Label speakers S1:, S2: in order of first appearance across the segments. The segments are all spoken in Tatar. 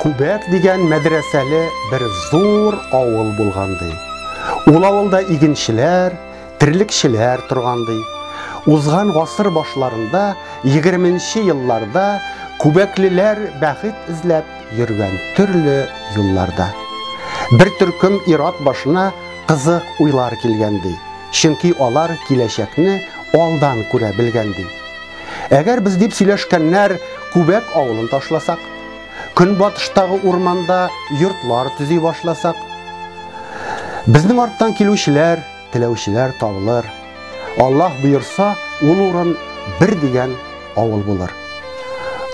S1: Күбәк дигән мәдрәсәле бер зур авыл булганды. Ул авылда игенчеләр, тирлекчеләр торганды. Узган гасыр башларында, 20нче елларда күбәклеләр бәхет эзләп йөргән төрле юлларда. Бер төркем ират башына кызык уйлар килгәнди. Чөнки алар киләчәкне алдан күрә белгәнди. Әгәр без дип сөйләшкәннәр Күбәк авылын ташласак, көнбатыштагы урманда йортлар төзи башласак, безнең арттан килүчеләр, теләүчеләр табылыр. Аллаһ буйырса, ул урын бер дигән авыл булыр.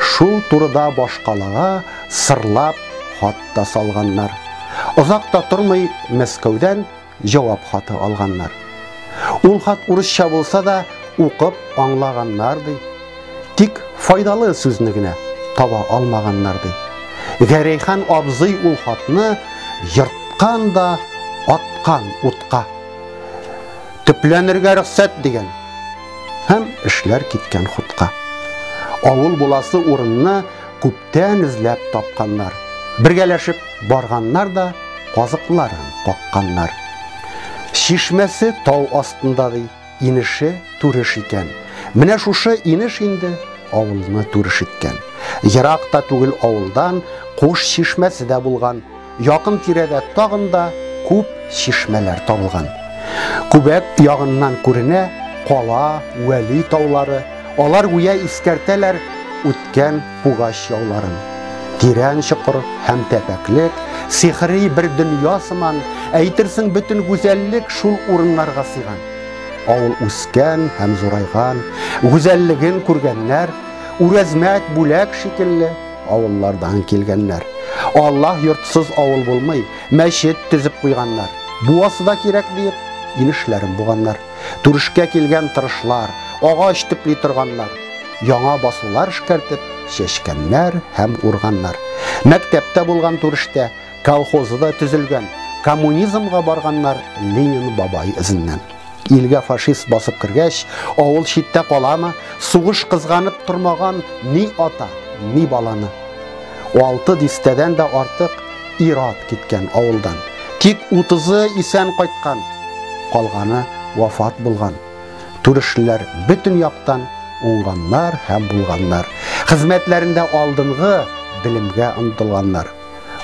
S1: Шул турыда башкалага сырлап хат та салганнар. Озакта тормый Мәскәүдән җавап хаты алганнар. Ул хат урысча булса да укып аңлаганнар ди. Тик файдалы сүзне генә таба алмаганнар ди. Гәрәйхан абзый ул хатны йырткан да аткан утка. Төпләнергә рөхсәт дигән. Һәм эшләр киткән хутка. Авыл буласы урынны күптән эзләп тапканнар. Бергәләшеп барганнар да казыкларын какканнар. Шишмәсе тау астында ди, инеше турыш икән. Менә шушы инеш инде авылны турыш иткән. Еракта түгел авылдан Куш шишмәсе дә булган. Якын тирәдә тагын да күп шишмәләр табылган. Күбәк ягыннан күренә кала, Вәли таулары. Алар гүя искәртәләр үткән пугач яуларын. Тирән чокыр һәм тәпәклек, сихри бер дөнья сыман, әйтерсең бөтен гүзәллек шул урыннарга сыйган. Авыл үскән һәм зурайган, гүзәллеген күргәннәр, үрәзмәт бүләк шикелле авыллардан килгәннәр. Аллаһ йортсыз авыл булмый, мәчет төзеп куйганнар. Буасы да кирәк дип инешләрен буганнар. Турышка килгән тырышлар, агач төпли торганнар. Яңа басулар эшкәртеп чәчкәннәр һәм урганнар. Мәктәптә булган турышта колхозы да төзелгән. Коммунизмга барганнар Ленин бабай изеннән. Илгә фашист басып кергәч, авыл читтә каламы, сугыш кызганып тормаган ни ата, ни баланы. 6 дистәдән дә артык ират киткән авылдан. Тик 30-ы исән кайткан, калганы вафат булган. Турышлар бөтен яктан уңганнар һәм булганнар. Хезмәтләрендә алдынгы белемгә омтылганнар.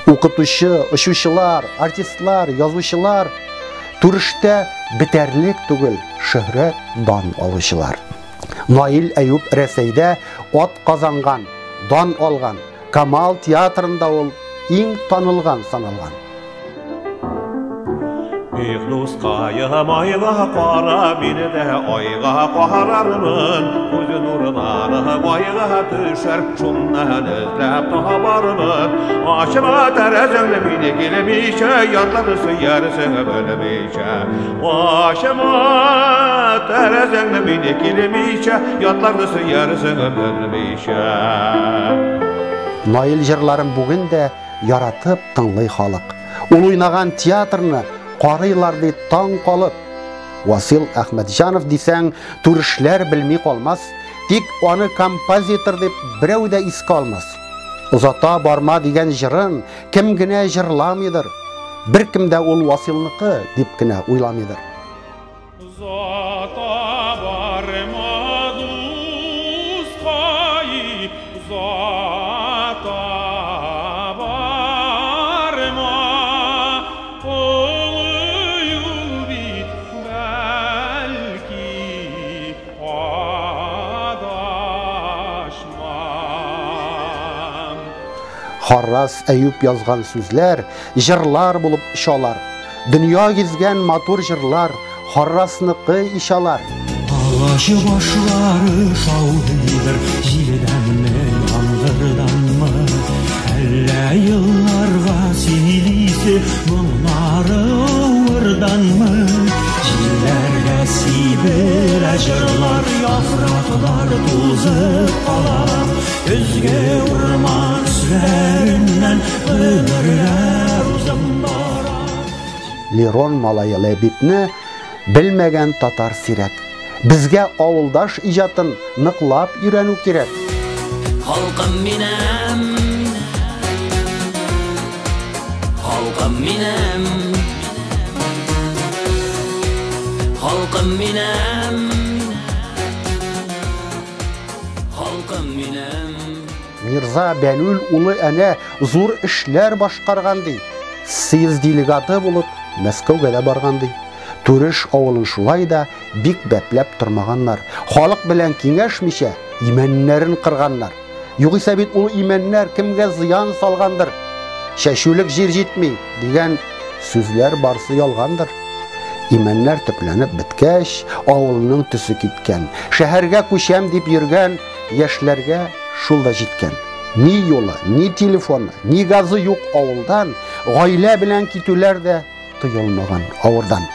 S1: Укытучы, очучылар, артистлар, язучылар турышта битәрлек түгел, шөһрәт дан алучылар. Наил Әюп Рәсәйдә ат казанган, дан алган. Камал театрында ул иң танылган саналган.
S2: Бик дуская майга кара, мине дә айга карармын. Күз нурлары майга төшәр, шуннан эзләп табармын. Ашыма тәрәзәңне мине килмичә, ятлары сөярсең белмичә. Ашыма тәрәзәңне мине килмичә, ятлары сөярсең белмичә.
S1: Наил җырларын бүген дә яратып тыңлый халык. Ул уйнаган театрны карыйлар ди таң калып. Васил Әхмәтҗанов дисәң, турышлар белми калмас, тик аны композитор дип берәү дә искә алмас. Узата барма дигән җырын кем генә җырламыйдыр. Беркем дә ул Василныкы дип кенә уйламыйдыр.
S3: Узата барма дускай,
S1: Харрас Әюп язган сүзләр җырлар булып ишалар. Дөнья гизгән матур җырлар Харрасныкы ишалар.
S4: Агач башлары шаудыдыр, җилдәнме, яңгырданмы? Әллә елларга силисе моңнары авырданмы? Җилләргә сибелә җырлар, яфраклар тузып кала. Көзгә урман сүзләреннән гомерләр узып бара.
S1: Лерон малае Ләбибне белмәгән татар сирәк. Безгә авылдаш иҗатын ныклап өйрәнү кирәк.
S5: Халкым минем,
S4: минем, халкым минем.
S1: Мирза Бәлүл улы әнә зур эшләр башкарган ди. Съезд делегаты булып Мәскәүгә дә барган ди. Түреш авылын шулай да бик бәпләп тормаганнар. Халык белән киңәшмичә имәннәрен кырганнар. Югыйсә бит ул имәннәр кемгә зыян салгандыр. Шәшүлек җир җитми дигән сүзләр барсы ялгандыр. Имәннәр төпләнеп беткәч, авылның төсе киткән. Шәһәргә күчәм дип йөргән яшьләргә шул да җиткән. Ни юлы, ни телефоны, ни газы юк авылдан, гаилә белән китүләр дә тыелмаган авырдан.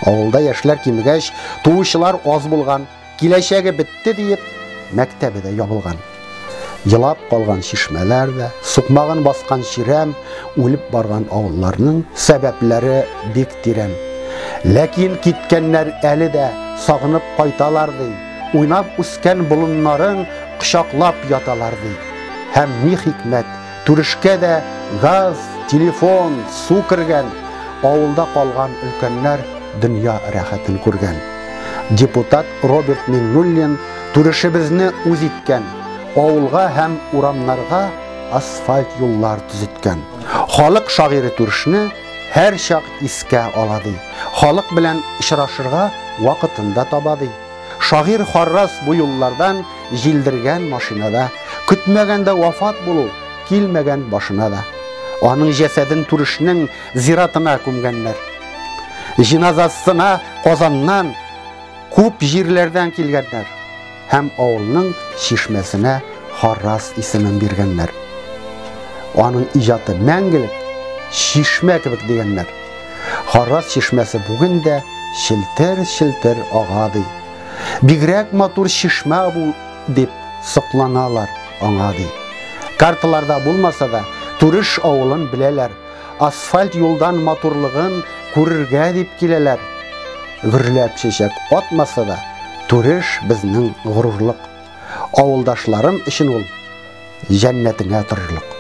S1: Авылда яшьләр кимегәч, туучылар аз булган, киләчәге бетте диеп, мәктәбе дә ябылган. Елап калган чишмәләр дә, сукмагын баскан чирәм, үлеп барган авылларның сәбәпләре бик тирән. Ләкин киткәннәр әле дә сагынып кайталар ди. Уйнап үскән болыннарын кочаклап яталар ди. Һәм ни хикмәт, Түрешкә дә газ, телефон, су кергән. Авылда калган өлкәннәр дөнья рәхәтен күргән. Депутат Роберт Миңнуллин Түрешебезне үз иткән. Авылга һәм урамнарга асфальт юллар төзеткән. Халык шагыйре Түрешне һәр чак искә ала ди. Халык белән очрашырга вакытында таба ди. Шагыйр Харрас бу юллардан җилдергән машинада, көтмәгәндә вафат булу килмәгән башына да. Аның җәсәден Түрешнең зиратына күмгәннәр. Җиназасына Казаннан күп җирләрдән килгәннәр. Һәм авылның чишмәсенә Харрас исемен биргәннәр. Аның иҗаты мәңгелек, чишмә кебек дигәннәр. Харрас чишмәсе бүген дә челтер-челтер ага ди. Бигрәк матур чишмә бу дип сокланалар аңа ди. Карталарда булмаса да Түреш авылын беләләр. Асфальт юлдан матурлыгын күрергә дип киләләр. Гөрләп чәчәк атмаса да Түреш безнең горурлык. Авылдашларым өчен ул җәннәтеңә торырлык.